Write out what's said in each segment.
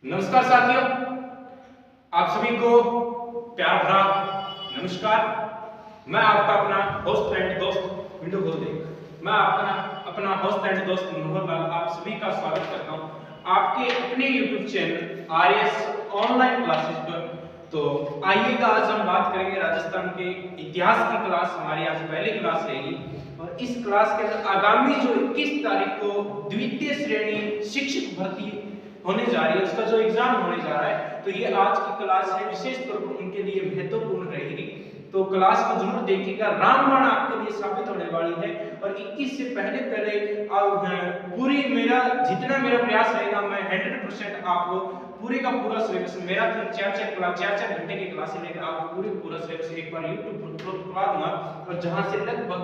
नमस्कार साथियों, आप सभी को प्यार भरा नमस्कार। मैं आपका अपना होस्ट एंड दोस्त विंडो खोल दे। मैं आपका अपना होस्ट एंड दोस्त मनोहर लाल आप सभी का स्वागत करता हूं आपके अपने YouTube channel RS online classes पर। तो आइएगा, आज हम बात करेंगे राजस्थान के इतिहास की क्लास। हमारी आज पहली क्लास रहेगी और इस क्लास के अंदर आगामी जो 21 तारीख को द्वितीय श्रेणी शिक्षक भर्ती होने जा रही है, उसका जो एग्जाम होने जा रहा है, तो ये आज की क्लास है विशेष तौर पर उनके लिए महत्वपूर्ण रहेगी। तो क्लास को जरूर देखिएगा, रामबाण आपके लिए साबित होने वाली है। और 21 से पहले पूरी मेरा जितना मेरा प्रयास रहेगा, मैं 100% आपको पूरे का पूरा सिलेबस मेरा 4 घंटे की क्लास लेकर आपको पूरा सिलेबस एक बार YouTube पर करवा दूंगा। और जहां से लगभग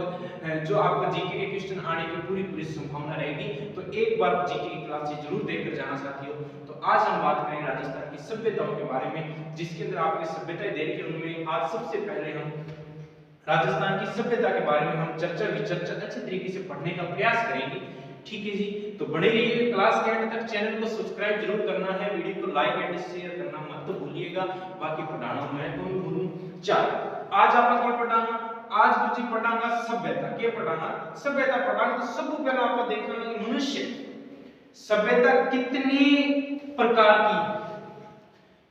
जो आपका जीके के क्वेश्चन आने की पूरी संभावना रहेगी, तो एक बार जीके की क्लास जरूर देखकर जाना साथियों। तो आज हम बात करेंगे राजस्थान की सभ्यताओं के बारे में, जिसके अंदर आपकी सभ्यताएं देखी उनमें आज सबसे पहले हम राजस्थान की सभ्यता के बारे में हम चर्चा अच्छे तरीके से पढ़ने का प्रयास करेंगे। ठीक है जी, तो बने रहिए क्लास के एंड तक। चैनल को सब्सक्राइब जरूर करना है, वीडियो को लाइक एंड शेयर करना मत भूलिएगा। बाकी पढ़ाना मैं कौन भूलूं। चल आज आप क्या पढ़ाना, आज कुछ पढ़ाऊंगा सभ्यता। क्या पढ़ाना? सभ्यता पढ़ाऊंगा। तो सबसे पहले आपको देखना है कि मनुष्य सभ्यता कितनी प्रकार की,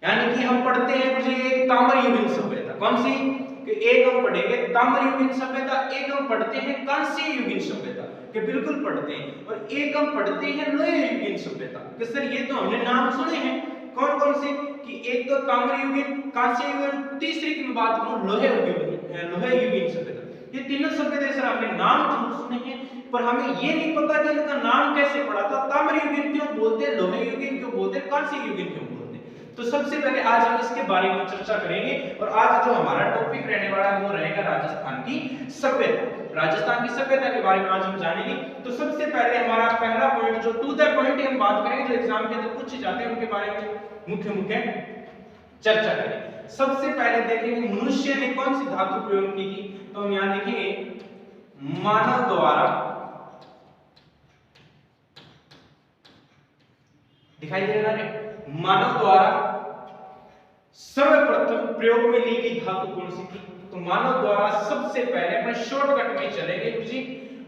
यानी कि हम पढ़ते हैं मुझे एक ताम्रयुगीन सभ्यता। कौन सी? कि एक हम पढ़ेंगे ताम्रयुगीन सभ्यता, एक हम पढ़ते हैं कांस्य युगीन सभ्यता कि बिल्कुल पढ़ते हैं, और एक हम पढ़ते हैं लोह युगीन सभ्यता। कि सर ये तो हमने नाम सुने हैं, कौन कौन से? कि एक तो ताम्रयुगीन, कांस्य युगीन, तीसरी की मैं बात करूं लोह युगीन सभ्यता। ये तीनों सभ्यता सर आपने नाम जरूर सुने हैं, पर हमें ये नहीं पता कि इनका नाम कैसे पड़ा था। ताम्रयुगीन क्यों बोलते हैं, लोह युगीन क्यों बोलते हैं, कांस्य युगीन क्यों बोलते हैं? तो सबसे पहले आज हम इसके बारे में चर्चा करेंगे। और आज जो हमारा टॉपिक रहने वाला है वो रहेगा राजस्थान की सभ्यता। राजस्थान की सभ्यता के बारे में आज हम जानेंगे। तो सबसे पहले हमारा पहला पॉइंट जो टू द पॉइंट हम बात करेंगे, जो एग्जाम के अंदर पूछे जाते हैं उनके बारे में मुख्य चर्चा करेंगे। सबसे पहले देखेंगे मनुष्य ने कौन सी धातु प्रयोग की थी। तो हम यहां लिखेंगे मानव द्वारा, दिखाई दे रहा है, मानव द्वारा सर्वप्रथम प्रयोग में ली गई धातु कौन सी थी। तो मानव द्वारा सबसे पहले अपने शॉर्टकट में चलेंगे जी,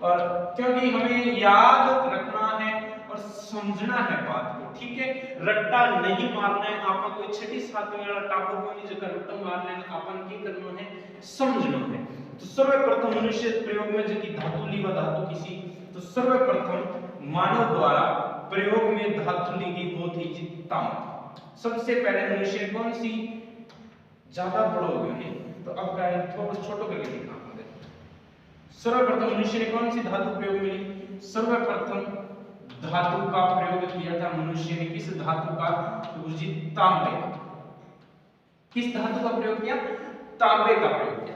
और क्योंकि हमें याद रखना है और समझना है बात को। ठीक है, रट्टा नहीं मारना है आपन, कोई छठी सातवीं वाला टापर कोनी जगह रट्टा मार लेना, आपन की करना है, समझना है। तो सर्वप्रथम मनुष्य प्रयोग में जो की धातु ली, वह धातु किसी, तो सर्वप्रथम मानव द्वारा प्रयोग में धातु ली गई वो थी तांबा। सबसे पहले मनुष्य कौन सी, ज्यादा बड़ो हो गए हैं तो अब क्या है, थोड़ा छोटो करके लिखना है। सर्वप्रथम मनुष्य ने कौन सी धातु प्रयोग में ली? सर्वप्रथम धातु का प्रयोग किया था मनुष्य ने। किस धातु का? तो जी तांबे। किस धातु का प्रयोग किया? तांबे का प्रयोग किया।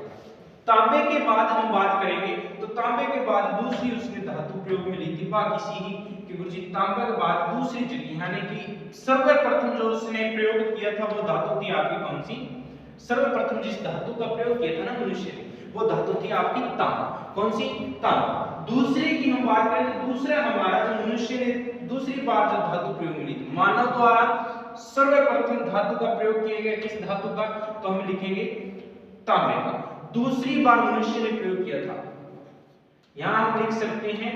तांबे के बाद हम बात करेंगे, तो तांबे के बाद दूसरी उसने धातु प्रयोग में ली थी किसी ही कि गुरुजी तांबे के बाद दूसरी जगह, यानी कि सर्वप्रथम जो उसने प्रयोग किया था वो धातु थी आपकी कौन सी? सर्वप्रथम जिस धातु का प्रयोग किया था ना मनुष्य ने, वो धातु थी आपकी तांबा। कौन सी? तांबा। दूसरे की हम बात करें तो दूसरा हमारा जो मनुष्य ने दूसरी बार जो धातु प्रयोग में ली थी, मानव द्वारा सर्वप्रथम धातु का प्रयोग किया गया। किस धातु का? तो हम लिखेंगे तांबे का। दूसरी बार मनुष्य ने प्रयोग किया था, यहां हम लिख सकते हैं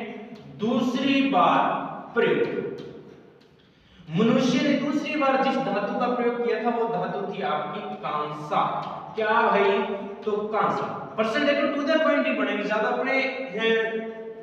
दूसरी बार प्रयोग। मनुष्य ने दूसरी बार जिस धातु का प्रयोग किया था वो धातु थी आपकी कांसा। क्या भाई? तो कांसा। पर्सन देखो टू द पॉइंट ही बनेगी, ज्यादा अपने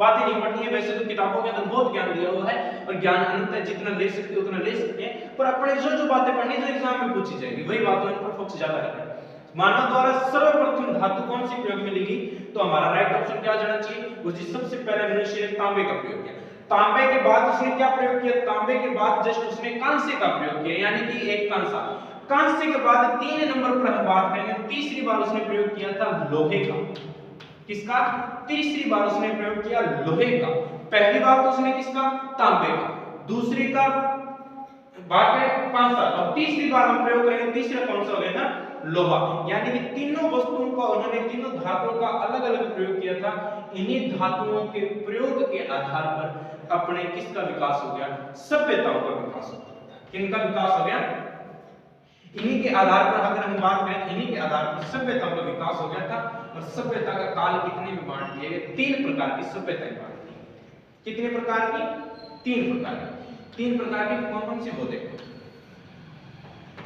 बातें नहीं पढ़नी है। वैसे तो किताबों के अंदर बहुत ज्ञान दिया हुआ है और ज्ञान अनंत है, जितना ले सकते हो उतना ले सकते हैं, पर अपने जो बातें पढ़नी जो एग्जाम में पूछी जाएगी वही बातों पर फोकस ज्यादा रखना है। मानव द्वारा सर्वप्रथम धातु कौन सी प्रयोग में ली गई? तो हमारा राइट ऑप्शन क्या जाना चाहिए? वो जी सबसे पहले मनुष्य ने तांबे का प्रयोग किया। तांबे के बाद उसने क्या प्रयोग किया? तांबे के बाद जस्ट उसने कांसे का प्रयोग किया, यानी कि एक कांसा। कांसे के बाद 3 नंबर पर हम बात करेंगे, तीसरी बार उसने प्रयोग किया था लोहे का। किसका? तीसरी बार उसने प्रयोग किया लोहे का। पहली बार तो उसने किसका? तांबे का। दूसरी का बात है कांसा, और तीसरी बार हम प्रयोग करेंगे, तीसरा कौन सा हो गया था? लोहा। यानी कि तीनों वस्तुओं का उन्होंने, तीनों धातुओं का अलग अलग प्रयोग किया था। इन्हीं धातुओं के प्रयोग के आधार पर अपने किसका विकास हो गया? सभ्यताओं का विकास हो गया। किनका विकास हो गया? इन्हीं के आधार पर अगर हम बात करें, इन्हीं के आधार पर सभ्यता का विकास हो गया था। और सभ्यता का काल कितने में बांट दिए गए? 3 प्रकार की सभ्यताएं बांट दी। कितने प्रकार की? 3 प्रकार की। 3 प्रकार की कौन कौन सी? वो देखो,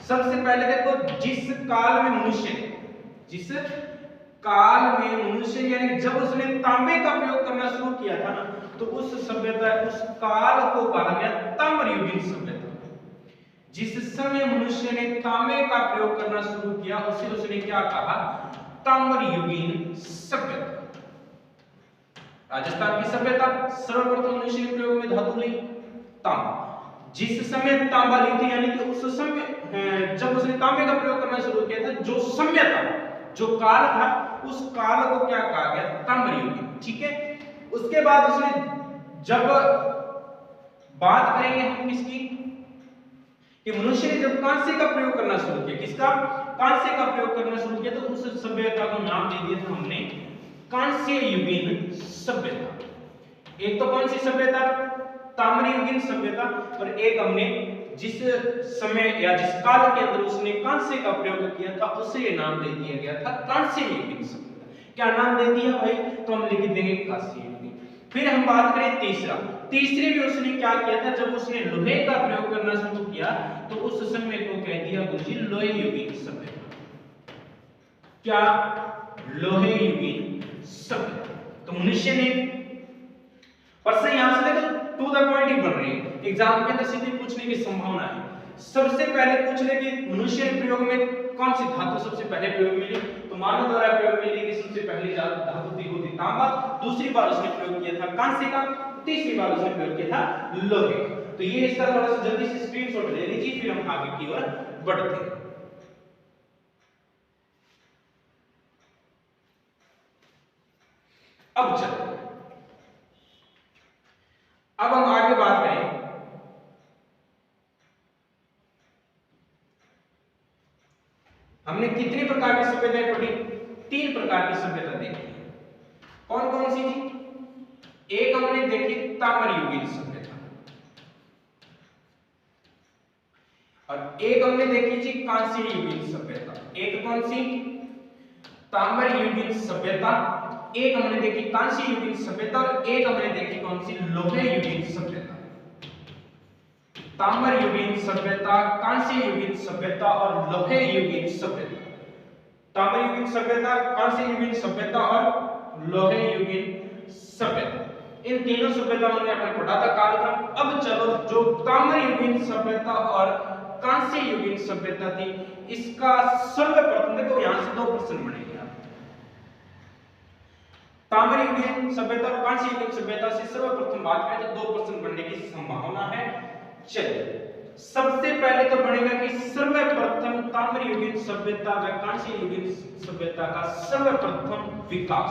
सबसे पहले देखो, जिस काल में मनुष्य ने, जिस काल में मनुष्य यानी जब उसने तांबे का प्रयोग करना शुरू किया था ना, तो उस सभ्यता, उस काल को कहा गया ताम्रयुगीन सभ्यता। जिस समय मनुष्य ने तांबे का प्रयोग करना शुरू किया उसे उसने क्या कहा? ताम्रयुगीन सभ्यता। राजस्थान की सभ्यता, सर्वप्रथम मनुष्य ने प्रयोग में धातु ली तांबा। जिस समय तांबा ली थी यानी कि उस समय जब उसने तांबे का प्रयोग करना शुरू किया था, जो सभ्यता, जो काल था, उस काल को क्या कहा गया? ताम्रयुगीन। ठीक है। उसके बाद उसने, जब बात करेंगे हम किसकी, कि मनुष्य ने जब कांसे का प्रयोग करना शुरू किया, किसका? कांसे का प्रयोग करना शुरू किया, तो उस सभ्यता को नाम दे दिया था हमने कांस्ययुगीन सभ्यता। एक तो कौन सी सभ्यता? ताम्रयुगीन सभ्यता। और एक हमने जिस समय या जिस काल के अंदर उसने कांसे का प्रयोग किया था उसे नाम दे दिया गया था कांस्ययुगीन सभ्यता। क्या नाम दे दिया भाई? तो हम लिख देंगे कांस्ययुगीन। फिर हम बात करें तीसरा, तीसरे में उसने क्या किया था? जब उसने लोहे का प्रयोग करना शुरू किया तो उस समय को कह दिया गुरुजी लोहे युगीन सभ्यता। क्या? लोहे युगीन सभ्यता। तो मनुष्य ने, प्रश्न यहां से देखो टू द पॉइंट ही बन रही है, एग्जाम के अंदर सीधे पूछने की संभावना है। सबसे पहले पूछ ले कि मनुष्य ने प्रयोग में कौन सी धातु सबसे पहले प्रयोग में ली, तो मानव द्वारा प्रयोग में ली गई सबसे पहली धातु थी वो थी तांबा। दूसरी बार उसने प्रयोग किया था कांसे का। तीसरी बार उसने प्रयोग किया था लोहे का। तो ये इसका थोड़ा सा जल्दी से स्क्रीनशॉट ले लीजिए, फिर हम आगे की ओर बढ़ते हैं। अब चलो, अब हम आगे बात करें, हमने कितने प्रकार की सभ्यताएं पढ़ी? 3 प्रकार की सभ्यता देखी। कौन कौन सी थी? एक हमने देखी ताम्रयुगीन सभ्यता, और एक हमने देखी थी कांस्ययुगीन सभ्यता। एक कौन सी? ताम्रयुगीन सभ्यता। एक हमने देखी कांस्ययुगीन सभ्यता और एक हमने देखी कौन सी? लोहयुगीन सभ्यता। ताम्रयुगीन सभ्यता, कांस्ययुगीन सभ्यता और लोहयुगीन सभ्यता। ताम्रयुगीन सभ्यता, कांस्ययुगीन सभ्यता और लोहयुगीन सभ्यता। इन तीनों सभ्यताओं ने आपने पढ़ा था कालक्रम। अब चलो, जो ताम्रयुगीन सभ्यता और कांस्ययुगीन सभ्यता थी, इसका सर्वप्रथम देखो यहां से 2 प्रश्न बनेंगे। ताम्रयुगीन सभ्यता और कांस्ययुगीन सभ्यता से सर्वप्रथम बात करें तो 2 प्रश्न बनने की संभावना है। चलिए, सबसे पहले तो बनेगा कि सर्वप्रथम ताम्रयुगीन सभ्यता व कांस्ययुगीन सभ्यता का सर्वप्रथम विकास,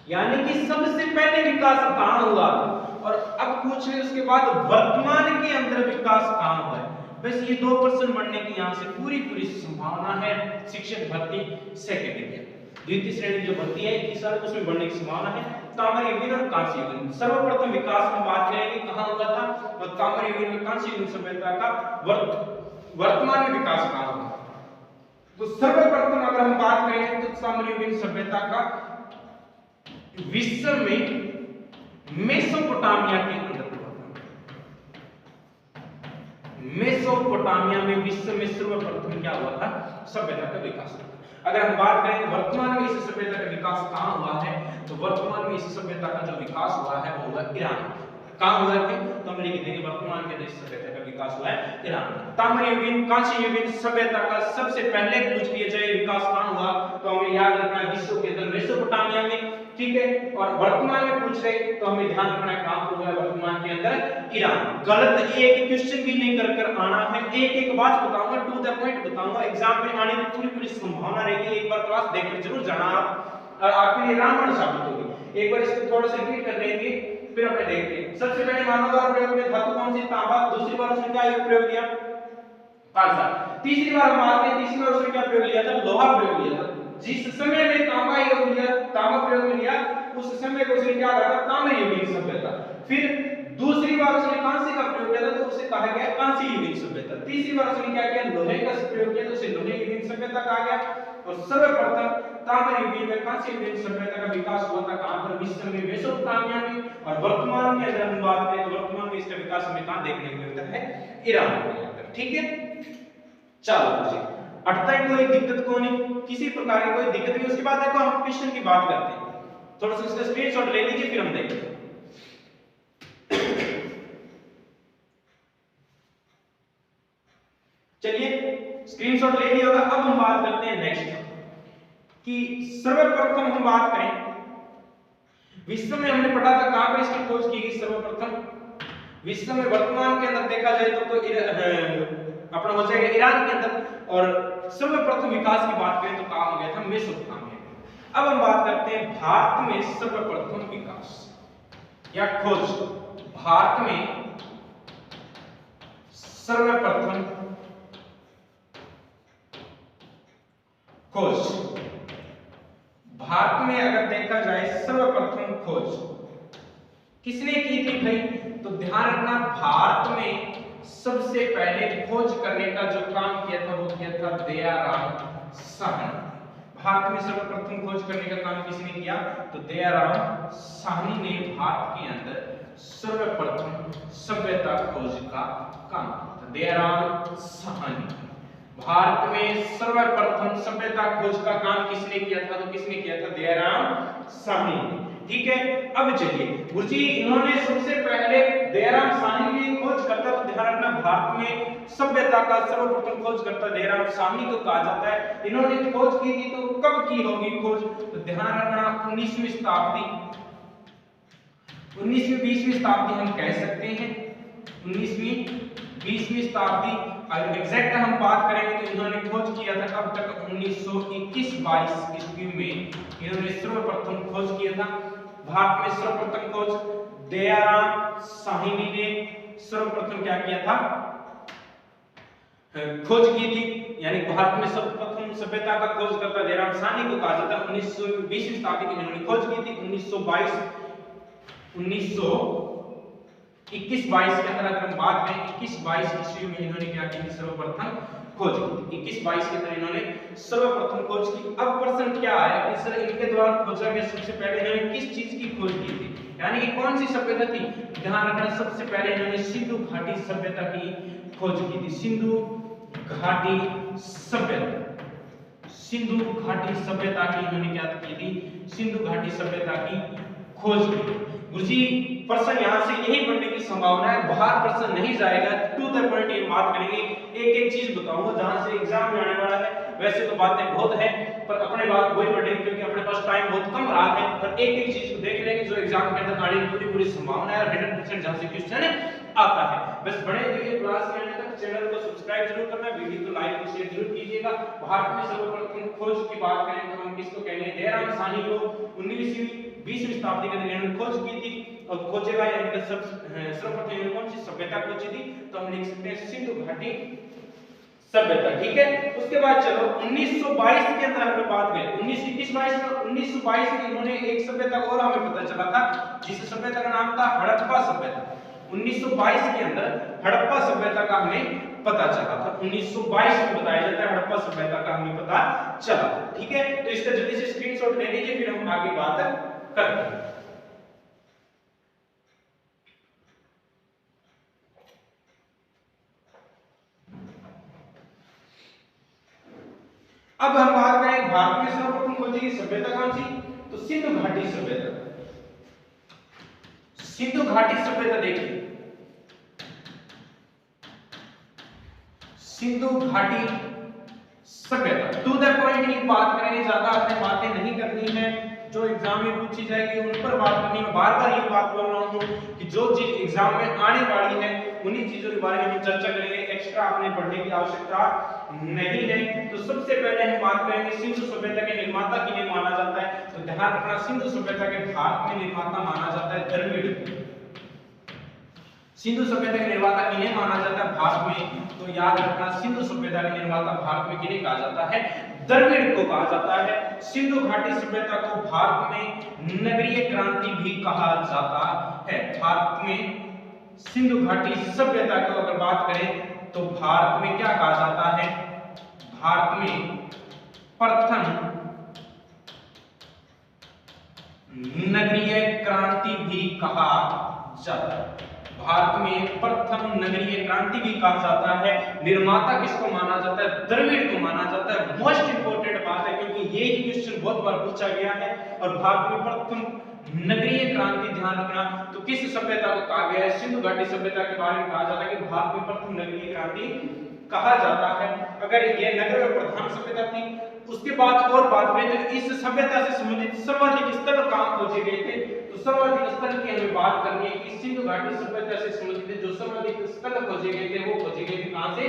यानी कि सबसे पहले विकास कहां हुआ, और अब पूछ रहे उसके बाद वर्तमान के अंदर विकास कहां हुआ है। बस ये 2 प्रश्न बनने की यहां से पूरी संभावना है। शिक्षक भर्ती सेकेंड ईयर द्वितीय श्रेणी जो भर्ती है 21 साल, उसमें बढ़ने की संभावना है। ताम्रयुगीन और कांस्ययुगीन सर्वप्रथम विकास हम बात करेंगे कहां हुआ था, तो ताम्रयुगीन और कांस्ययुगीन सभ्यता का वर्तमान में विकास कहां हुआ। तो सर्वप्रथम अगर हम बात करें तो ताम्रयुगीन सभ्यता का विश्व में मेसोपोटामिया के अंदर हुआ था। मेसोपोटामिया में विश्व में सर्वप्रथम क्या हुआ था? सभ्यता का विकास हुआ। अगर हम बात करें वर्तमान में इस सभ्यता का विकास कहां हुआ है, तो वर्तमान में इस सभ्यता का जो विकास हुआ है वो हुआ ईरान। कहां हुआ है? तो हम लिख देंगे वर्तमान के इस सभ्यता का विकास हुआ है ईरान। ताम्रयुगीन कांस्ययुगीन सभ्यता का सबसे पहले पूछ लिया जाए विकास कहां हुआ, तो हमें याद रखना है विश्व के अंदर मेसोपोटामिया में। ठीक है, और वर्तमान में पूछ रहे तो हमें ध्यान रखना है कहां हुआ है वर्तमान के अंदर? ईरान। गलत एक क्वेश्चन भी नहीं कर आना है, एक बात बताऊंगा, टू द पॉइंट बताऊंगा। एग्जाम में आने की पूरी संभावना रहेगी। एक बार क्लास देखकर जरूर जाना आप, और आपके लिए रामबाण साबित होगी। एक बार इसको थोड़ा सा रिपीट कर लेंगे, फिर अपने देखते हैं। सबसे पहले मानव द्वारा प्रयोग में धातु कौन सी? तांबा। दूसरी बार उसने क्या प्रयोग किया? कांसा। तीसरी बार हम बात करें, तीसरी बार उसने क्या प्रयोग लिया था? लोहा प्रयोग लिया था। जिस समय में तांबा प्रयोग में लिया, उस समय को उसने क्या कहा? ताम्रयुगीन सभ्यता। फिर दूसरी बार उसने कांसे का प्रयोग किया था तो उसे कहा गया कांस्य युगीन सभ्यता। तीसरी बार उसने क्या किया, लोहे का प्रयोग किया तो उसे लोहे युगीन सभ्यता कहा गया। और सर्वप्रथम ताम्र युगीन में कांस्य युगीन सभ्यता का विकास हुआ था कहां पर, मिस्र में, मेसोपोटामिया में। और वर्तमान के अंदर हम बात करें तो वर्तमान में इसका विकास हमें कहां देखने को मिलता है, ईरान के अंदर। ठीक है, चलो जी, अटता है कोई दिक्कत को नहीं, किसी प्रकार की कोई दिक्कत नहीं। उसके बाद देखो हम क्वेश्चन की बात करते हैं, थोड़ा सा इसका स्क्रीनशॉट ले लीजिए फिर हम देखेंगे। चलिए स्क्रीनशॉट ले लिया होगा। अब हम बात करते हैं नेक्स्ट कि सर्वप्रथम हम बात करें विश्व में, हमने पढ़ा था कहां पर इसकी खोज की गई सर्वप्रथम विश्व में। वर्तमान के अंदर देखा जाए तो अपना हो जाएगा ईरान के अंदर। और सर्वप्रथम विकास की बात करें तो कहां हो गया था, मेसोपोटामिया में। अब हम बात करते हैं भारत में सर्वप्रथम विकास या खोज। भारत में सर्वप्रथम खोज, भारत में अगर देखा जाए सर्वप्रथम खोज किसने की थी भाई, तो ध्यान रखना भारत में सबसे पहले खोज करने का जो काम किया था वो किया था दयाराम साहनी। भारत में सर्वप्रथम खोज करने का काम किसने किया, तो दयाराम साहनी ने भारत के अंदर सर्वप्रथम सभ्यता खोज का काम किया। दयाराम साहनी भारत में सर्वप्रथम सभ्यता खोज का काम किसने किया था, तो किसने किया था, दयाराम साहनी। ठीक है, अब चलिए गुरुजी इन्होंने सबसे पहले दयाराम साहनी ने खोज करता, तो ध्यान रखना भारत में सभ्यता का सर्वप्रथम खोज करता दयाराम साहनी को कहा जाता है। इन्होंने खोज की थी तो कब की होगी खोज, तो ध्यान रखना 19वीं शताब्दी, 19वीं 20वीं शताब्दी हम कह सकते हैं, 19वीं 20वीं शताब्दी। अगर एग्जैक्ट हम बात करेंगे तो इन्होंने खोज किया था कब तक, 1921-22 ईस्वी में इन्होंने सर्वप्रथम खोज किया था। भारत में सर्वप्रथम खोज दयाराम साहनी ने सर्वप्रथम क्या किया था, खोज की थी। यानी भारत में सर्वप्रथम सभ्यता का खोज करता दयाराम साहनी को कहा जाता है। 1920वीं शताब्दी की इन्होंने खोज की थी। 1921-22 के अंदर अगर हम बात करें 21-22 ईस्वी में इन्होंने क्या की थी, सर्वप्रथम खोज की। 21-22 के अंदर इन्होंने सर्वप्रथम खोज की। अब प्रश्न क्या आया कि सर इनके द्वारा खोजा गया सबसे पहले इन्होंने किस चीज की खोज की थी, यानी कि कौन सी सभ्यता थी। ध्यान रखना सबसे पहले इन्होंने सिंधु घाटी सभ्यता की खोज की थी। सिंधु घाटी सभ्यता, सिंधु घाटी सभ्यता की इन्होंने क्या की थी, सिंधु घाटी सभ्यता की खोज की। गुरुजी प्रश्न यहां से यही बनने की संभावना है, बाहर प्रश्न नहीं जाएगा, टू द पॉइंट ये बात करेंगे। एक एक चीज बताऊंगा जहां से एग्जाम में आने वाला है। वैसे तो बातें बहुत है पर अपने बात वही पढ़ेंगे क्योंकि अपने पास टाइम बहुत कम रहा है। पर एक एक चीज को देख लेंगे जो एग्जाम के अंदर आने की पूरी संभावना है और 100% जहां से क्वेश्चन आता है। बस बने रहिए क्लास के अंत तक, चैनल को सब्सक्राइब जरूर करना, वीडियो को लाइक और शेयर जरूर कीजिएगा। भारत में सर्वप्रथम खोज की बात करें तो हम किसको कहेंगे, दयाराम साहनी को 19वीं 20वीं शताब्दी के अंदर इन्होंने खोज की थी। और खोजेगा यानी कि सर्वप्रथम इन्होंने कौन सी सभ्यता खोजी थी, तो हम लिख सकते हैं सिंधु घाटी सभ्यता। ठीक है, उसके बाद चलो 1922 के अंदर हमने बात करें, 1922 में इन्होंने एक सभ्यता और हमें पता चला था जिस सभ्यता का नाम था हड़प्पा सभ्यता। 1922 के अंदर हड़प्पा सभ्यता का हमें पता चला था। 1922 में बताया जाता है हड़प्पा सभ्यता का हमें पता चला। ठीक है, तो इसका जल्दी से स्क्रीनशॉट ले लीजिए फिर हम आगे बात करते हैं। अब हम बात करें भारत में सर्वप्रथम खोजी गई सभ्यता कौन सी, तो सिंधु घाटी सभ्यता। सिंधु घाटी सभ्यता देखिए, सिंधु घाटी सभ्यता टू द पॉइंट की बात करेंगे, ज्यादा अपने बातें नहीं करनी है, जो एग्जाम में पूछी जाएगी उन पर बात करनी है। बार बार ये बात बोल रहा हूं कि जो चीज एग्जाम में आने वाली है उन्हीं चीजों के बारे में हम चर्चा करेंगे, एक्स्ट्रा आपने पढ़ने की आवश्यकता नहीं है। तो सबसे पहले हम बात करेंगे सिंधु सभ्यता के निर्माता किन्हें माना जाता है, तो ध्यान रखना सिंधु सभ्यता के भारत में निर्माता माना जाता है द्रविड़। सिंधु सभ्यता के निर्माता किन्हें माना जाता है भारत में, तो याद रखना सिंधु सभ्यता के निर्माता भारत में किन्हें कहा जाता है, द्रविड़ को कहा जाता है। सिंधु घाटी सभ्यता को भारत में नगरीय क्रांति भी कहा जाता है। भारत में सिंधु घाटी सभ्यता को अगर बात करें तो भारत में क्या कहा जाता है, भारत में प्रथम नगरीय क्रांति भी कहा जाता है। भारत में प्रथम नगरीय क्रांति भी कहा जाता है। निर्माता किसको माना जाता है, द्रविड़ को माना जाता है। मोस्ट इंपोर्टेंट बात है क्योंकि ये ही क्वेश्चन बहुत बार पूछा गया है। और भारत में प्रथम नगरीय क्रांति, ध्यान रखना, तो किस सभ्यता को कहा गया है, सिंधु घाटी सभ्यता के बारे में कहा जाता है कि भारत में प्रथम नगरीय क्रांति कहा जाता है। अगर ये नगर और प्रधान सभ्यता थी। उसके बाद और बात करें तो इस सभ्यता से संबंधित सर्वाधिक स्थल कहां खोजे गए थे, तो सर्वाधिक स्थल की हमें बात करनी है कि सिंधु घाटी सभ्यता से संबंधित जो सर्वाधिक स्थल खोजे गए थे वो खोजे गए थे कहां से,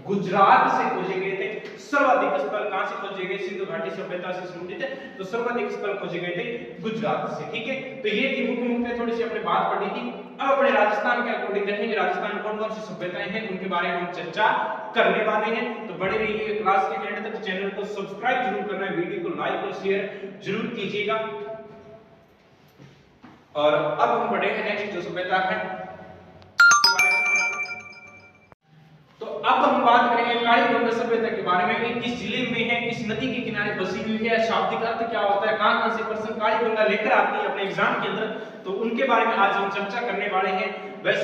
गुजरात से खोजे गए थे। सर्वाधिक स्थल कहां से खोजे गए, सिंधु घाटी सभ्यता से संबंधित तो सर्वाधिक स्थल खोजे गए थे गुजरात से। ठीक है, तो ये थी मुख्य मुख्य थोड़ी सी अपने बात पढ़ी थी। अब अपने राजस्थान के अकॉर्डिंग देखेंगे राजस्थान कौन कौन सी सभ्यताएं हैं उनके बारे में हम चर्चा करने वाले हैं। तो बने रहिए क्लास के एंड तक, चैनल को सब्सक्राइब जरूर करना है, वीडियो को लाइक और शेयर जरूर कीजिएगा। और अब हम बढ़ेंगे नेक्स्ट जो सभ्यता है, तो अब हम बात करेंगे कालीबंगा सभ्यता के बारे में कि किस जिले में है, किस नदी के किनारे बसी हुई है, शाब्दिक अर्थ क्या होता है, कहां से प्रश्न कालीबंगा लेकर आती है अपने एग्जाम के अंदर, तो उनके बारे में आज हम चर्चा करने वाले हैं। बस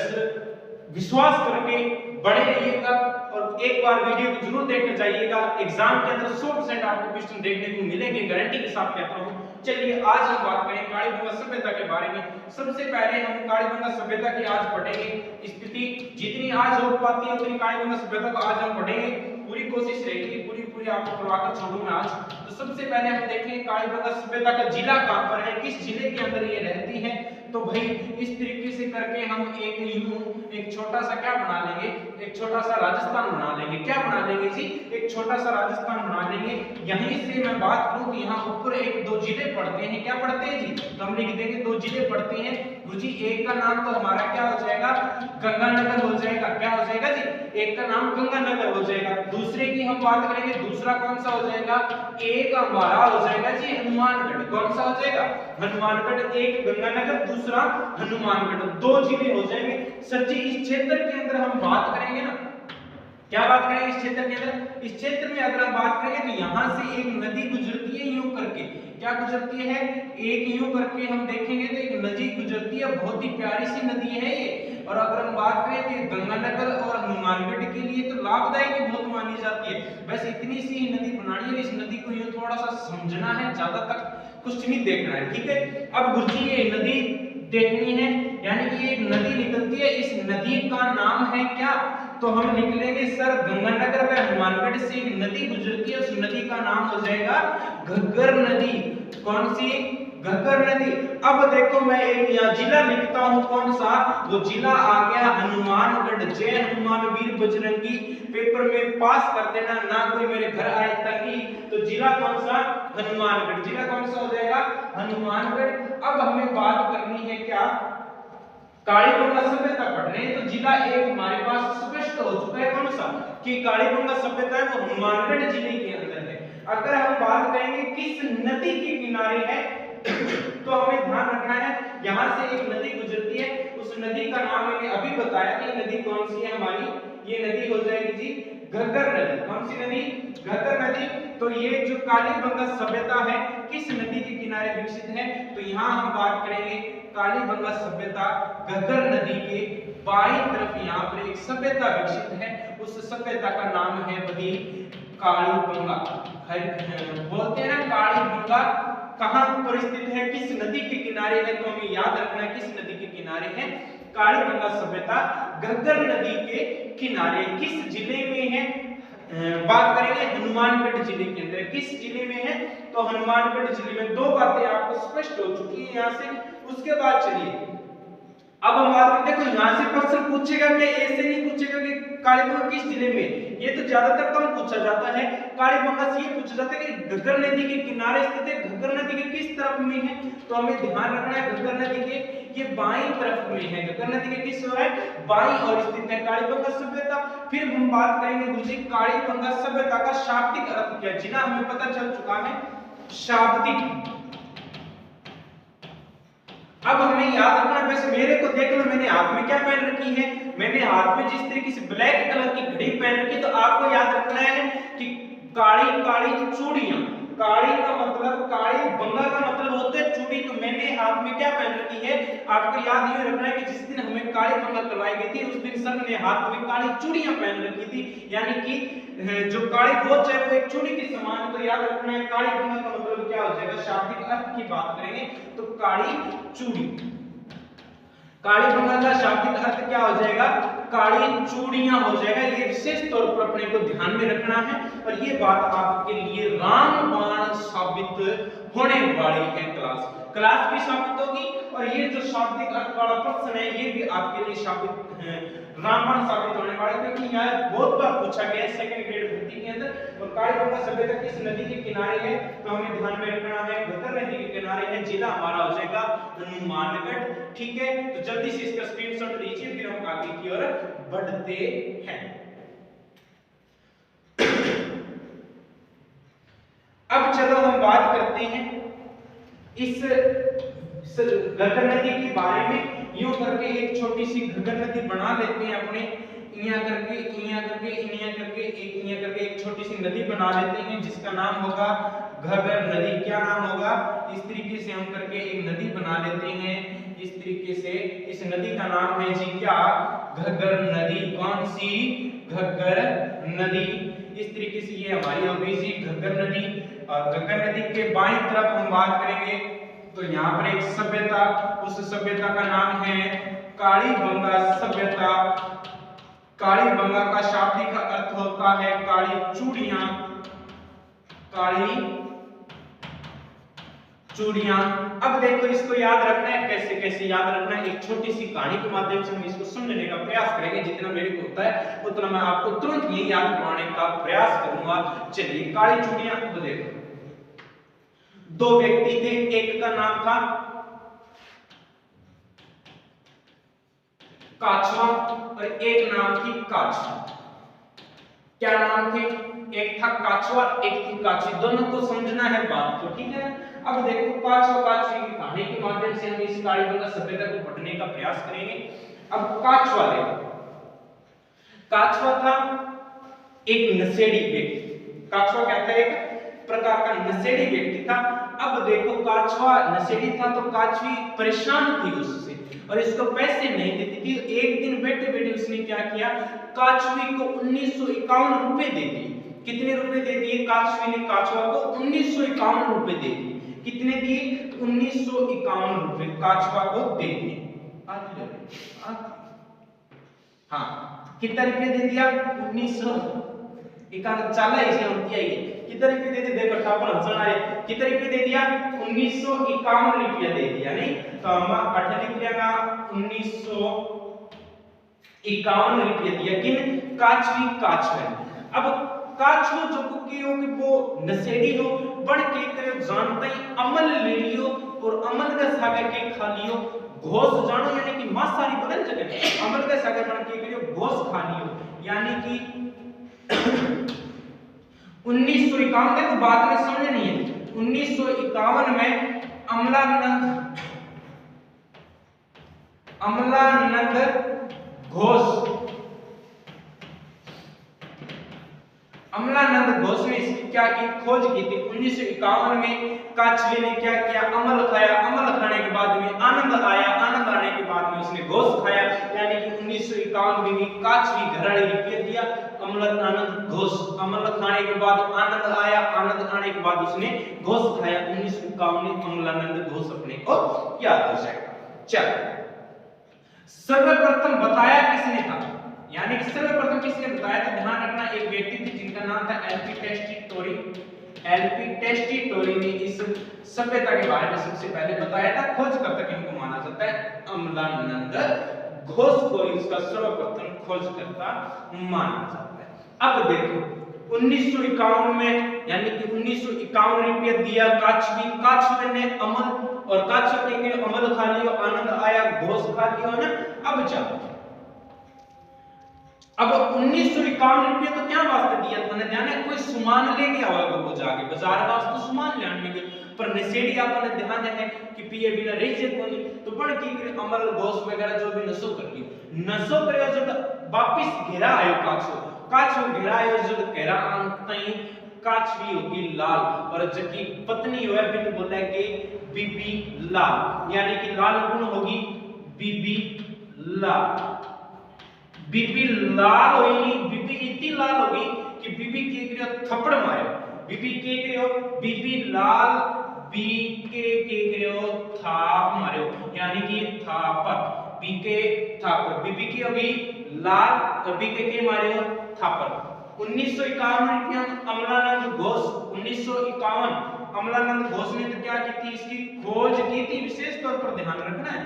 विश्वास करके बने रहिएगा और एक बार वीडियो को जरूर देखकर जाइएगा। एग्जाम के अंदर 100% आपको क्वेश्चन देखने को मिलेंगे, गारंटी के साथ कहता हूं। चलिए आज हम बात करें कालीबंगा सभ्यता के बारे में। सबसे पहले हम कालीबंगा सभ्यता की आज पढ़ेंगे स्थिति, जितनी आज हो पाती है उतनी कालीबंगा सभ्यता को आज हम पढ़ेंगे। पूरी कोशिश रहेगी, पूरी आपको करवाकर छोड़ूंगा आज। तो सबसे पहले हम देखेंगे कालीबंगा सभ्यता का जिला कहां पर है, किस जिले के अंदर ये रहती है। तो भाई इस तरीके से करके हम एक छोटा सा क्या बना लेंगे, एक छोटा सा राजस्थान बना लेंगे। क्या बना लेंगे जी, एक छोटा सा राजस्थान बना लेंगे। यहीं से मैं बात करूं कि यहाँ ऊपर एक दो जिले पड़ते हैं, क्या पड़ते हैं जी, तो हम लिख देंगे दो जिले पड़ते हैं गुरुजी। एक का नाम तो हमारा क्या हो जाएगा, गंगानगर हो जाएगा। क्या हो जाएगा जी, एक का नाम गंगानगर हो जाएगा। दूसरे की हम बात करेंगे, दूसरा कौन सा हो जाएगा, एक हमारा हो जाएगा जी हनुमानगढ़। कौन सा हो जाएगा, हनुमानगढ़। एक गंगानगर, दूसरा हनुमानगढ़, दो जिले हो जाएंगे। सर जी इस क्षेत्र के अंदर हम बात करेंगे ना, क्या बात करेंगे इस क्षेत्र के अंदर, इस क्षेत्र में अगर हम बात करेंगे तो यहाँ से एक नदी गुजरती है यूं करके। क्या गुजरती है, एक यूं करके हम देखेंगे तो एक नदी गुजरती है, बहुत ही प्यारी सी नदी है ये। और अगर हम बात करें तो गंगानगर और हनुमानगढ़ के लिए तो लाभदायक बहुत मानी जाती है। बस इतनी सी नदी बनानी है, इस नदी को यूं थोड़ा सा समझना है, ज्यादा तक कुछ नहीं देखना है। ठीक है, अब गुरुजी ये नदी देखनी है, यानी कि एक नदी निकलती है, इस नदी का नाम है क्या, तो हम लिख लेंगे सर गंगानगर व हनुमानगढ़ से एक नदी गुजरती है, उस नदी का नाम हो जाएगा घग्गर नदी। कौन सी, घग्गर नदी। अब देखो मैं एक यहाँ जिला लिखता हूँ, कौन सा, वो जिला आ गया हनुमानगढ़। जय हनुमान वीर बजरंगी, पेपर में पास कर देना, ना कोई मेरे घर आए तंगी। तो जिला कौन सा, हनुमानगढ़। जिला कौन सा हो जाएगा, हनुमानगढ़। अब हमें बात करनी है क्या, कालीबंगा सभ्यता पढ़ने, तो जिला एक हमारे पास स्पष्ट हो चुका है, कौन सा, कि कालीबंगा सभ्यता है वो हनुमानगढ़ जिले के अंदर है। अगर हम बात करेंगे किस नदी के किनारे है, तो हमें ध्यान रखना है यहाँ से एक नदी गुजरती है, उस नदी का नाम मैंने अभी बताया कि नदी कौन सी है हमारी, ये नदी हो जाएगी जी घग्गर नदी। कौन सी नदी, घग्गर नदी। तो ये जो कालीबंगा सभ्यता है किस नदी के किनारे विकसित है, तो यहाँ हम बात करेंगे कालीबंगा सभ्यता घग्गर नदी के बाईं तरफ यहाँ पर एक सभ्यता विकसित है, उस सभ्यता का नाम है वही कालीबंगा। बोलते हैं ना कालीबंगा कहां पर स्थित है, किस नदी के किनारे है, तो हमें याद रखना है किस नदी के किनारे है, कालीबंगा सभ्यता घग्गर नदी के किनारे। किस जिले में है, बात करेंगे हनुमानगढ़ जिले के अंदर। किस जिले में है, तो हनुमानगढ़ जिले में। दो बातें आपको स्पष्ट हो चुकी है यहाँ से। उसके बाद चलिए अब हम बात करते हैं, देखो यहाँ से प्रश्न पूछेगा कि ऐसे नहीं पूछेगा कि कालीबंगा किस जिले में, ये तो ज्यादातर कम पूछा जाता है। कालीबंगा से ये पूछा जाता है कि घग्गर नदी के किनारे स्थित है, घग्गर नदी के किस तरफ में है, तो हमें ध्यान रखना है घग्गर नदी के ये बाईं तरफ में है। घग्गर नदी के किस ओर है, बाईं ओर स्थित है कालीबंगा सभ्यता। फिर हम बात करेंगे गुरुजी कालीबंगा सभ्यता का शाब्दिक अर्थ क्या है, जिला हमें पता चल चुका है शाब्दिक। अब हमें ये याद रखना। वैसे मेरे को देख लो, मैंने हाथ में क्या पहन रखी है, मैंने हाथ में जिस तरीके से ब्लैक कलर की घड़ी पहन रखी, तो आपको याद रखना है कि काली काली चूड़ियां, काली का मतलब, काली बंगा का मतलब होता है चूड़ी। तो मैंने हाथ में क्या पहन रखी है, आपको याद ये रखना है कि जिस दिन हमें काली बंगा करवाई गई थी, उस दिन सर ने हाथ में काली चूड़ियां पहन रखी थी, यानी कि जो काली खोज है वो एक चूड़ी के समान। तो याद रखना है काली बंगा का मतलब क्या हो जाएगा, शाब्दिक अर्थ की बात करेंगे तो काली चूड़ी। काली बंगा का शाब्दिक अर्थ क्या हो जाएगा, काली चूड़ियां हो जाएगा। ये विशेष तौर पर अपने को ध्यान में रखना है, और ये बात आपके लिए रामबाण साबित होने वाली है। क्लास भी साबित होगी, और ये जो शाब्दिक अर्थ वाला प्रश्न है ये भी आपके लिए साबित रामबाण साबित होने वाला है, क्योंकि यह बहुत बार पूछा गया है सेकंड ग्रेड भर्ती के अंदर। और काली बंगा सभ्यता किस नदी के किनारे है, तो हमें ध्यान में रखना है घग्गर नदी के किनारे है। जिला हमारा हो जाएगा हनुमानगढ़। ठीक है, तो जल्दी से इसका स्क्रीनशॉट लीजिए, फिर हम आगे की ओर बढ़ते हैं। अब चलो हम बात करते हैं इस घग्गर नदी के बारे में। यूं करके एक छोटी सी घग्गर नदी बना लेते हैं अपने, इया करके इया करके इया करके एक इया करके एक छोटी सी नदी बना लेते हैं, जिसका नाम होगा घग्गर नदी। क्या नाम होगा, इस तरीके से हम करके एक नदी बना लेते हैं, इस तरीके से। इस नदी का नाम है जी क्या, घग्गर नदी। कौन सी, घग्गर नदी। इस तरीके से ये हमारी हो गई जी घग्गर नदी। और घग्गर नदी के बाईं तरफ हम बात करेंगे तो यहाँ पर एक सभ्यता, उस सभ्यता का नाम है काली बंगा सभ्यता। काली बंगा का शाब्दिक अर्थ होता है काली चूड़ियां, काली चूड़ियां। अब देखो इसको याद रखना है, कैसे कैसे याद रखना है, एक छोटी सी कहानी के माध्यम से हम इसको समझने का प्रयास करेंगे। जितना मेरे को होता है उतना मैं आपको तुरंत ये याद करवाने का प्रयास करूंगा। चलिए, काली चूड़ियां को देखो। दो व्यक्ति थे, एक का नाम था काछवा और एक नाम थी काछी। क्या नाम थे, एक था काछवा एक थी काछी। दोनों को समझना है बात को, ठीक है। अब देखो काछवा काछी की कहानी के माध्यम से हम इस काली बंगा सभ्यता को पढ़ने का प्रयास करेंगे। अब काछवा देखो, काछवा था एक नशेड़ी व्यक्ति। काछवा क्या था, एक प्रकार का नशेड़ी व्यक्ति था। अब देखो काछवा नशेड़ी था तो काछवी परेशान थी उससे, और इसको पैसे नहीं देती थी। एक दिन बैठे बैठे उसने क्या किया, काछवी को 1951 रुपए दे दिए। कितने रुपए दे दिए, काछवी ने काछवा को 1951 रुपए दे दिए। कितने दिए, 1951 रुपए काछवा को दे दिए। हाँ, कितना रुपये दे दिया, 1951। चला इसे होती है कितने रुपये दे दिए, देखो ठाकुर हंसना है, कितने रुपये दे दिया, 1951 रुपया दे दिया। नहीं तो हम 8 लिख लेगा, 1951 रुपया दिया। किन, काछवी काछवे। अब काछो जो की हो कि वो नशेड़ी हो, बड़ के करे जानता ही अमल ले लियो, और अमल का सागर के खा लियो। घोष जानो यानी कि मांसाहारी बदल जगह, अमल का सागर बन के करियो घोष खा लियो। यानी कि 1951 के तो बात में समझ नहीं है। 1951 में अमलानंद घोष ने इसकी क्या की, खोज की थी। 1951 में काछवे ने क्या किया, अमल खाया। अमल खाने के बाद में आनंद आया, आनंद आने के बाद में उसने घोष खाया। यानी कि 1951 में काछवी घराड़ी रुपये दिया, अमलानंद घोष। अमल खाने के बाद आनंद आया, आनंद आने के बाद उसने घोष खाया। 1951 में अमलानंद घोष अपने को याद हो जाएगा। चल, सर्वप्रथम बताया किसने था, यानी कि सर्वप्रथम किसने बताया था, ध्यान रखना। एक व्यक्ति थे जिनका नाम था एलपी टेस्टिटोरी। एलपी टेस्टिटोरी ने इस सभ्यता के बारे में सबसे पहले बताया था। खोजकर्ता किनको माना जाता है, अमलानंद घोष को इसका सर्वप्रथम खोजकर्ता माना जाता है। अब देखो 1951 में, यानी कि 1951 रुपया दिया काछवे ने अमल, और काछवे के अमल खा लियो, आनंद आया, घोष खा लियो ना। अब जाओ, अब 1951 रुपये तो क्या वास्ते दिया था ना, जाने कोई सामान ले गया होगा वो जाके बाजार वास्ते सामान लेने के, पर नशेड़ी आपने ध्यान है कि पिए बिना रह जे कोनी तो पण की करे अमल गोस वगैरह जो भी नशो कर लियो नशो करे जो वापस घेरा आयो काछो घेरा आयो जो घेरा अंत तई काछ भी होगी लाल और जबकि पत्नी होए बिन बोले कि बीबी लाल यानी कि लाल गुण होगी बीबी लाल बीबी लाल होई बीबी इतनी लाल होगी कि बीबी के करियो थप्पड़ मारे बीबी के करियो बीबी लाल बी के करियो थाप मारियो यानी कि थापर बी के थापर बीबी की होगी लाल तो बी के मारियो थापर 1951 में अमलानंद घोष 1951 अमलानंद घोष ने तो क्या की थी इसकी खोज की थी विशेष तौर पर ध्यान रखना है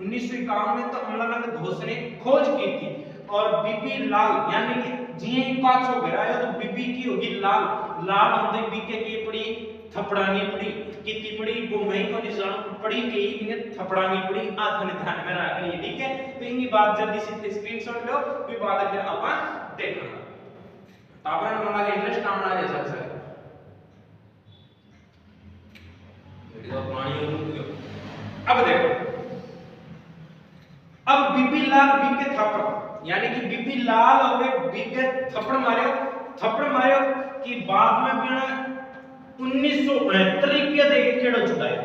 1951 में तो अमलानंद घोष ने खोज की थी और बीबी लाल यानी कि जी पांच हो गया तो बीबी की होगी लाल लाल हमने बी के पड़ी थपड़ानी पड़ी कितनी पड़ी वो मैं को निशान पड़ी के ही थपड़ानी पड़ी आधन ध्यान में रखनी ठीक है तो इनकी बात जल्दी से स्क्रीनशॉट लो फिर बाद फिर अपन देखना तापमान मला इंटरेस्ट आना है सबसे वीडियो पानी रुक गयो अब देखो अब बीबी लाल बी के थप्पड़ यानी कि बीबी लाल हो गए बी के थप्पड़ मारियो कि बाद में बिना 1969 रुपया देके खेड़ो छुड़ाए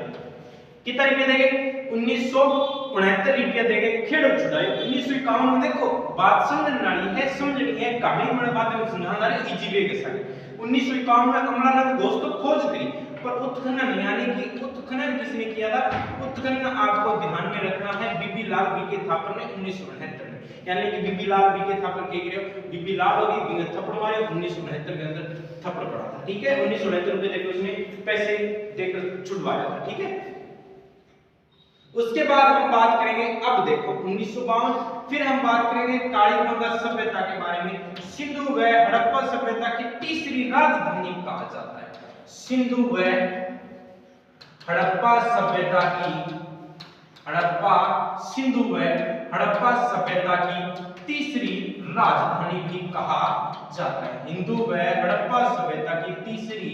कितना रुपया देके 1969 रुपया देके खेड़ो छुड़ाए 1951 में देखो बात समझनी है कहानी में बात में सुनाना है इजी वे के साथ 1951 में अमलानंद घोष तो खोज करी पर उत्खनन यानी कि उत्खनन किसने किया था उत्खनन आपको ध्यान में रखना है बीबी लाल बी के थापर ने 1969 में यानी कि बीबी लाल बी के थापर के गिरे बीबी लाल होगी बी ने थप्पड़ मारे 1969 के अंदर थप्पड़ पड़ा था ठीक है 1969 रुपए देकर उसने पैसे देकर छुड़वाया था ठीक है उसके बाद हम बात करेंगे अब देखो 1952 फिर हम बात करेंगे कालीबंगा सभ्यता के बारे में सिंधु व हड़प्पा सभ्यता की तीसरी राजधानी कहा जाता है सिंधु व हड़प्पा सभ्यता की सिंधु व हड़प्पा सभ्यता की तीसरी राजधानी भी कहा जाता है हिंदू व हड़प्पा सभ्यता की तीसरी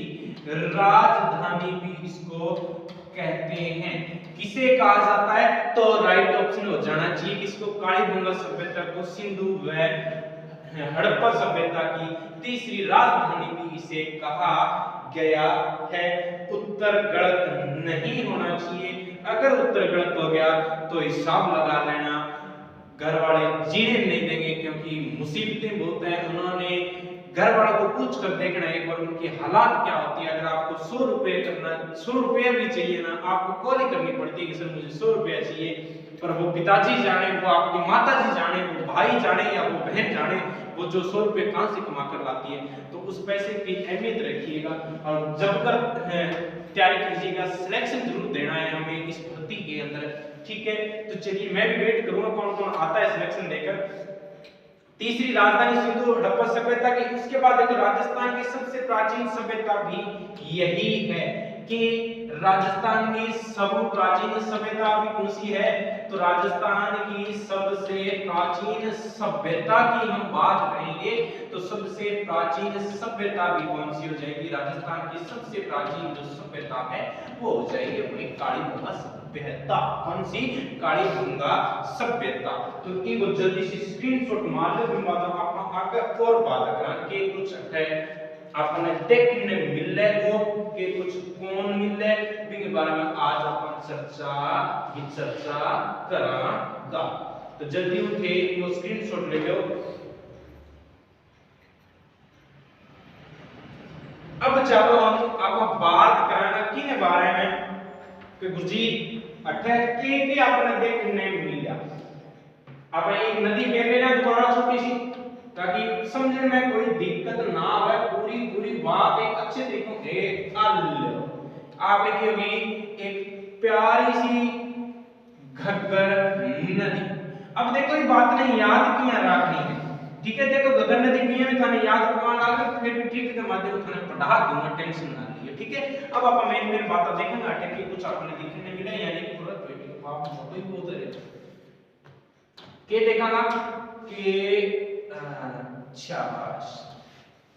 राजधानी भी इसको कहते हैं किसे कहा जाता है तो राइट ऑप्शन हो जाना चाहिए किसको कालीबंगा सभ्यता को सिंधु व हड़प्पा सभ्यता की तीसरी राजधानी भी इसे कहा गया है उत्तर गलत नहीं होना चाहिए अगर उत्तर गलत हो गया तो हिसाब लगा लेना घर वाले जीने नहीं देंगे क्योंकि मुसीबतें बहुत हैं उन्होंने घर वालों को पूछ कर देखना एक बार उनकी हालात क्या होती है अगर आपको 100 रुपए करना 100 रुपया भी चाहिए ना आपको कॉल ही करनी पड़ती है कि सर मुझे 100 रुपया चाहिए पर वो पिताजी जाने वो आपकी माताजी जाने वो भाई जाने या वो बहन जाने वो जो 100 रुपए कहां से कमा कर लाती है तो उस पैसे की अहमियत रखिएगा और जब कर तैयारी कीजिएगा सिलेक्शन जरूर देना है हमें इस भर्ती के अंदर ठीक है तो चलिए मैं भी वेट करूंगा कौन कौन आता है सिलेक्शन देकर तीसरी राजधानी सिंधु हड़प्पा सभ्यता की उसके बाद देखो राजस्थान की सबसे प्राचीन सभ्यता भी यही है कि राजस्थान की सबसे प्राचीन सभ्यता भी कौन सी है तो राजस्थान की सबसे प्राचीन सभ्यता की हम बात करेंगे तो सबसे प्राचीन सभ्यता भी कौन सी हो जाएगी राजस्थान की सबसे प्राचीन जो सभ्यता है वो हो जाएगी अपनी कालीबंगा सभ्यता कौन सी कालीबंगा सभ्यता तो इनको जल्दी से स्क्रीनशॉट मार लो फिर बाद आप आगे और बात करें कि कुछ है आपने देखने मिल रहे हो कि कुछ कौन मिल रहे बिन बारे में आज अपन चर्चा करांगा तो जल्दी उठे वो स्क्रीनशॉट ले लो अब चलो हम आप बात करांगे किन बारे में कि गुरुजी अठे के आपने देखने मिल गया आपने एक नदी कह लेना दोबारा छोटी सी ताकि समझने में कोई दिक्कत ना आवे पूरी बात एक अच्छे तरीके से आपने की होगी एक प्यारी सी घग्गर नदी अब देखो ये बात नहीं याद किया रखनी है ठीक है देखो घग्गर नदी किया में थाने याद करवाना लगे फिर भी ठीक के माध्यम थाने पढ़ा दूंगा टेंशन ना लीजिए ठीक है अब आप मेन बात देखेंगे अटे की कुछ आपने दिखने मिला यानी कि पूरा पेटी आप छोटे ही बोलते रहे के देखागा कि शाबाश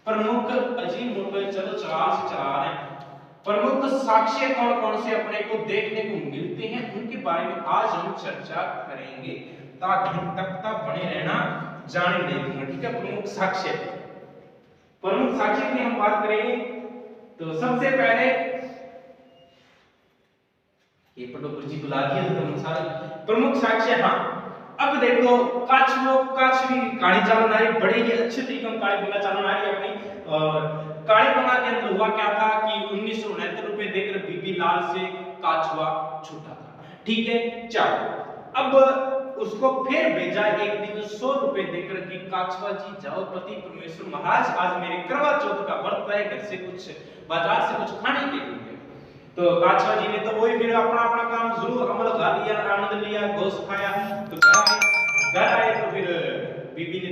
प्रमुख अजीब हो गए चलो चार से चला रहे प्रमुख साक्ष्य कौन कौन से अपने को देखने को मिलते हैं उनके बारे में आज हम चर्चा करेंगे, ताकि तब तक बने रहना जाने देंगे। ठीक है, प्रमुख साक्ष्य की हम बात करेंगे तो सबसे पहले ये पटोपुर जी बुला दिया तो सारे प्रमुख साक्ष्य। हाँ, अब देखो काच भी कहानी चालन आ रही, बड़े ही अच्छे तरीके से कहानी बोलना चालन आ रही है अपनी। और कहानी बना के अंदर हुआ क्या था कि 1969 रुपए देकर बीबी लाल से काछुआ छूटा था। ठीक है, चलो अब उसको फिर भेजा एक दिन 100 रुपए देकर कि काछुआ जी जाओ पति परमेश्वर महाराज आज मेरे करवा चौथ का व्रत है, घर से कुछ बाजार से कुछ खाने के लिए। तो काछुआ जी ने तो वही फिर अपना अपना काम जरूर अमल कर लिया, आनंद लिया, गोश्त खाया। तो घर आए तो फिर बीबी ने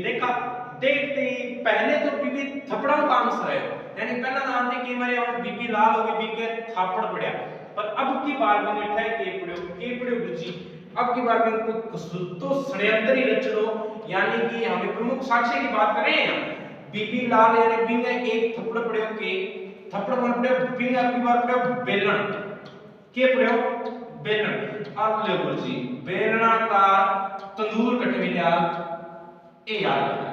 देखते ही पहले तो बीबी थपड़ा काम से रहे, यानी पहला नाम थे कि मेरे और बीबी लाल हो गई, बीबी के थापड़ पड़या। पर अब की बार में बैठा है के पड़ो गुरुजी, अब की बार में कोई तो षड्यंत्र ही रच लो, यानी कि हमें प्रमुख साक्ष्य की बात कर रहे हैं। बीबी लाल यानी बीबी एक थप्पड़ पड़े के थप्पड़ कौन पड़े, बीबी आपकी बात पड़े बेलन के पड़े बेलन। आप ले गुरुजी बेलना का तंदूर कट मिला ए याद रखना,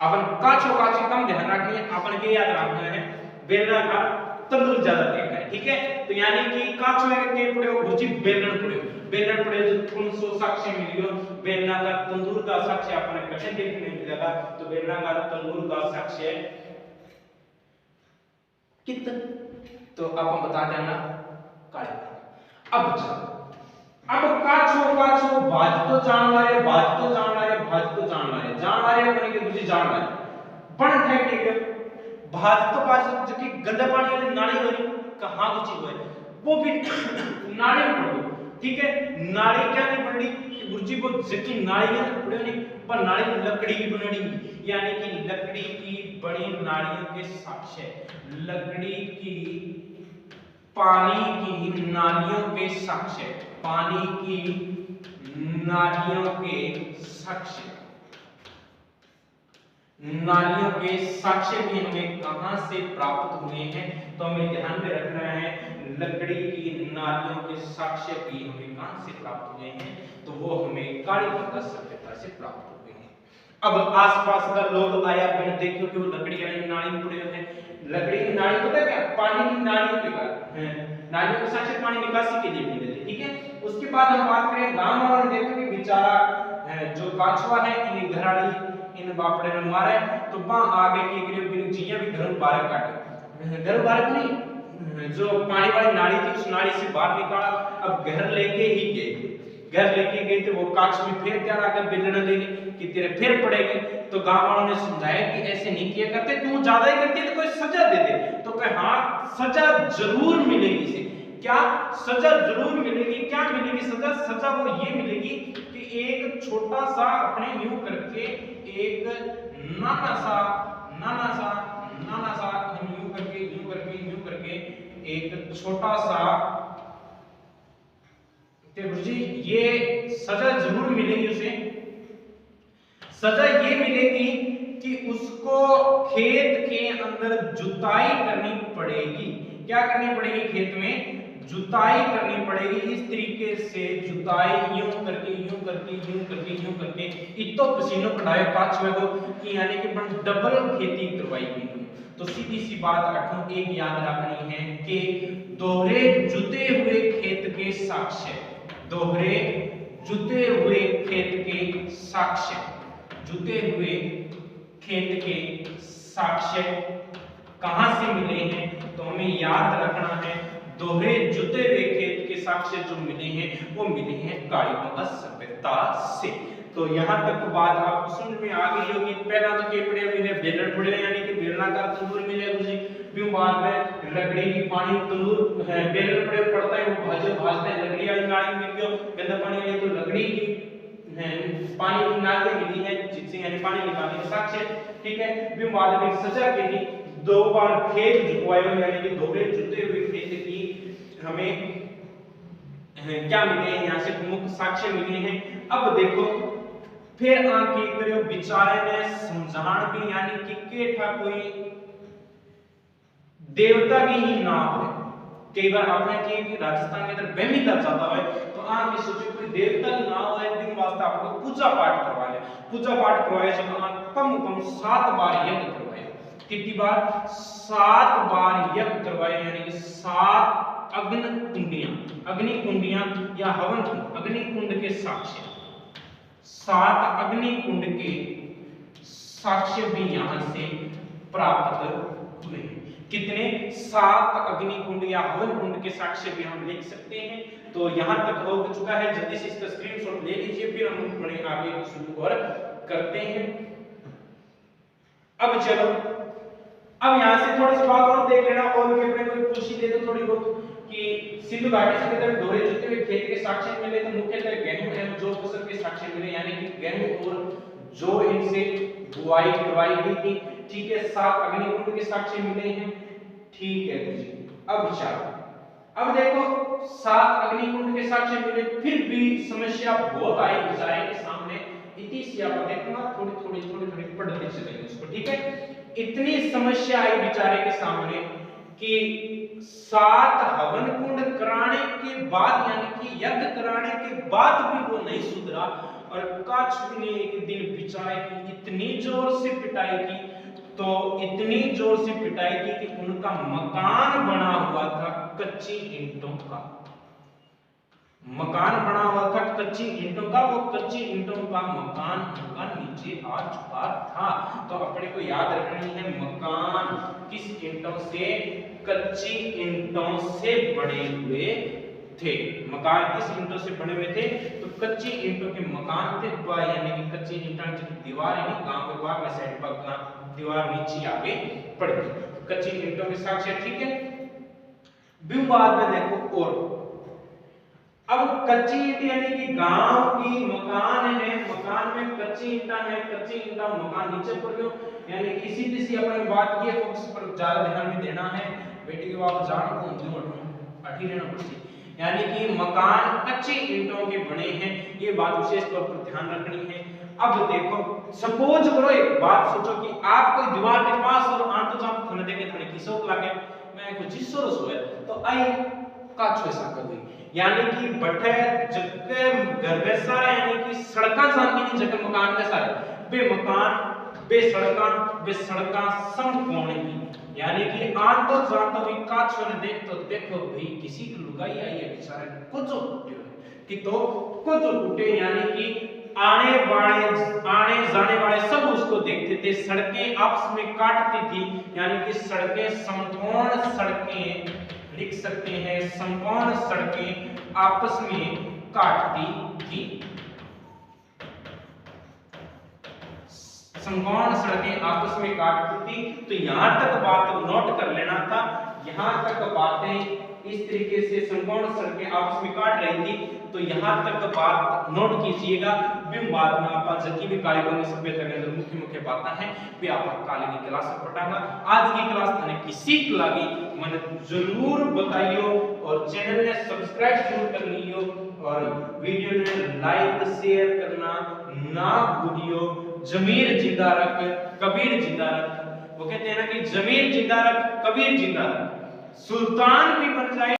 अपन काछी कम ध्यान रखनी है, अपन के याद रखना है बेलना का तंदूर ज्यादा देखना है। ठीक है, तो यानी कि काछो के पड़े गुरुजी बेलन पड़े जो 300 साक्ष्य मिलियो, बेलना का तंदूर का साक्ष्य अपने कठिन देखने मिलेगा। तो बेलना का तंदूर का साक्ष्य कितना, तो आप बता देना काले। अब काछो बाज तो जान लारे मैंने के मुझे जान लारे बन थे के बाज जो कि गंदा पानी वाली नाली वाली कहां ऊंची हुए वो भी नाली पड़ी। ठीक है, नाली क्या नहीं पड़ी गुरुजी को जकी नाली है पड़ी नहीं, पर नाली लकड़ी की बनी, यानी कि लकड़ी की बड़ी नालियों के साक्ष्य, लकड़ी की पानी की नालियों के साक्ष्य, पानी की नालियों के साक्ष्य, नालियों के साक्ष्य भी हमें कहां से प्राप्त हुए हैं, तो हमें ध्यान में रखना है लकड़ी की नालियों के साक्ष्य भी हमें कहां से प्राप्त हुए हैं, तो वो हमें कालीबंगा सभ्यता से प्राप्त हुए हैं। अब आसपास का लोग आया बिन देखियो कि वो लकड़ी वाली नाली पड़े हैं, लकड़ी की नाली पता है क्या, पानी की नालियों के कारण है, नालियों के साक्ष्य पानी निकासी के लिए मिले थे। ठीक है, उसके बाद हम बात करें गांव वालों ने देखा कि बेचारा जो काछुआ है इन्हें घराड़ी इन बापड़े ने मारे, तो वहां आगे की गरीब बिन जिया भी घर बाहर काटे, घर बाहर नहीं जो पानी वाली नाली थी उस नाली से बाहर निकाला। अब घर लेके गए तो वो काछ भी फिर तैयार आकर बेलना लेके कि तेरे फिर पड़ेगी। तो गांव वालों ने समझाया कि ऐसे नहीं किया करते, तू ज्यादा ही करती है तो कोई सजा दे दे। तो कहे हाँ सजा जरूर मिलेगी इसे, क्या सजा जरूर मिलेगी, क्या मिलेगी सजा, सजा वो ये मिलेगी कि एक छोटा सा अपने यूं करके एक नाना सा यूं करके एक छोटा सा गुरुजी ये सजा जरूर मिलेगी उसे, सजा ये मिलेगी कि उसको खेत के अंदर जुताई करनी पड़ेगी। क्या करनी पड़ेगी, खेत में जुताई करनी पड़ेगी। इस तरीके से जुताई यूं करके इतो पसीनो कटाए पाछवे को कि यानी कि डबल खेती करवाई गई। तो सीधी सी बात रखो, एक याद रखनी है कि दोहरे जुते हुए खेत के साक्ष्य, दोहरे जुते हुए खेत के साक्ष्य, जुते हुए खेत के साक्ष्य कहां से मिले हैं, तो हमें याद रखना है दोहरे जुते हुए खेत के साक्ष्य जो मिले हैं वो मिले हैं कालीबंगा सभ्यता से। तो यहाँ तक बात आपको समझ में आ गई होगी। पहला तो के पड़े मिले बेलन पड़े, यानी कि बेलनाकार तंदूर मिले मुझे, फिर बाद में लकड़ी की पानी तंदूर है बेलन पड़े पड़ता है वो भाजते हैं, लकड़ी वाली नाली मिल गई, गंदा पानी वाली तो लकड़ी की पानी की नाली मिली है जिससे यानी पानी निकालने के साक्ष्य। ठीक है, फिर बाद में सजा के लिए 2 बार खेत जुतवाए यानी कि दोहरे जुते हुए खेत की हमें क्या मिले हैं, यहाँ से प्रमुख साक्ष्य मिले हैं। अब देखो फिर आके करियो बेचारे ने समझाण भी, यानी कि केठा कोई देवता की ही नाव है। कई बार आपने कि राजस्थान के अंदर बेमी लग जाता है तो आप ये सोचो कोई देवता की नाव है, दिन वास्ते आपको पूजा पाठ करवा ले, पूजा पाठ करवाए जब कम 7 बार यज्ञ करवाए। कितनी बार? 7 बार यज्ञ करवाए, यानी कि 7 अग्नि कुंडियां या हवन कुंड, अग्नि कुंड के साक्ष्य, 7 अग्नि कुंड के साक्ष्य भी यहां से प्राप्त हुए। कितने? 7 अग्नि कुंड या हवन कुंड के साक्ष्य भी हम लिख सकते हैं। तो यहां तक हो चुका है, जल्दी से इसका स्क्रीनशॉट ले लीजिए, फिर हम बड़े आगे शुरू और करते हैं। अब चलो, अब यहां से थोड़ा सा बात और देख लेना, और भी अपने कोई पूछी दे तो थोड़ी बहुत कि सिंधु घाटी से किधर दोहरे जुते हुए खेत के साक्ष्य मिले, तो मुख्यतः गेहूं एवं जौ फसल के साक्ष्य मिले, यानी कि गेहूं और जौ इनसे बुआई करवाई गई थी। ठीक है, 7 अग्निकुंड के साक्ष्य मिले हैं। ठीक है जी, अब चलो, अब देखो 7 अग्निकुंड के साक्ष्य मिले, फिर भी समस्या बहुत आई बेचारे के सामने। इतिहास आप देखना, थोड़ी पढ़ते चलेंगे उसको। ठीक है, इतनी समस्या आई बेचारे के सामने कि 7 हवन कुंड कराने के बाद, यानी कि यज्ञ कराने के बाद भी वो नहीं सुधरा, और काछु ने एक दिन बेचारे की इतनी जोर से पिटाई की, तो इतनी जोर से पिटाई की कि उनका मकान बना हुआ था कच्ची ईंटों का, मकान बना हुआ था कच्ची ईंटों का, वो कच्ची ईंटों का मकान उनका नीचे आ चुका था। तो अपने को याद रखनी है, मकान किस ईंटों से? कच्ची ईंटों से बने हुए थे। मकान किस ईंटों से बने हुए थे? तो कच्ची ईंटों के मकान थे, यानी कि कच्ची ईंटों की दीवार है, गांव के बाहर में साइड पर दीवार नीचे आगे पड़ गई, कच्ची ईंटों के साक्ष्य। ठीक है, बाद में देखो, और अब कच्ची ईंट यानी कि गांव की मकान है, मकान में कच्ची ईंटा है, कच्ची ईंटा मकान नीचे पड़ गयो, यानी कि इसी अपन बात की फोकस पर ज्यादा ध्यान में देना है। बेटी के बाप जान को उंगली अठी रहना पड़ती, यानी कि मकान कच्ची ईंटों के बने हैं, ये बात विशेष तौर पर ध्यान रखनी है। अब देखो, सपोज करो, एक बात सोचो कि आप कोई दीवार के पास और आंट जाम थने देखे थने किसो लागे मैं कुछ जिसो सोए, तो आई का ऐसा कर गई, यानी कि बठे जगह घर में सारे, यानी कि सड़का सामने की जगह मकान के सारे बे मकान बे सड़का समकोण की, यानी कि आन तो जानता हुई काछ ने देख तो देखो भाई किसी की लुगाई आई है बेचारे कुछ टूटे है कि तो कुछ टूटे, यानी कि आने जाने वाले सब उसको देखते थे। सड़कें आपस में काटती थी, यानी कि सड़कें समकोण सड़कें लिख सकते हैं, समकोण सड़कें आपस में काटती थी, समकोण सड़कें आपस में काटती थी। तो यहां तक बात नोट कर लेना था, यहां तक बातें इस तरीके से समकोण सड़कें आपस में काट रही थी, तो यहां तक बात नोट कीजिएगा। बिम बाद में आप जकी भी कार्यक्रम सभ्यता के अंदर मुख्य बातें हैं वे आप काले की क्लास में पढ़ाऊंगा। आज की क्लास थाने किसी की लगी मन जरूर बताइयो, और चैनल ने सब्सक्राइब जरूर कर लियो, और वीडियो ने लाइक शेयर करना ना भूलियो। जमीर जिंदा रख कबीर जिंदा रख, वो कहते हैं ना कि जमीर जिंदा रख कबीर जिंदा रख, सुल्तान भी बन जाए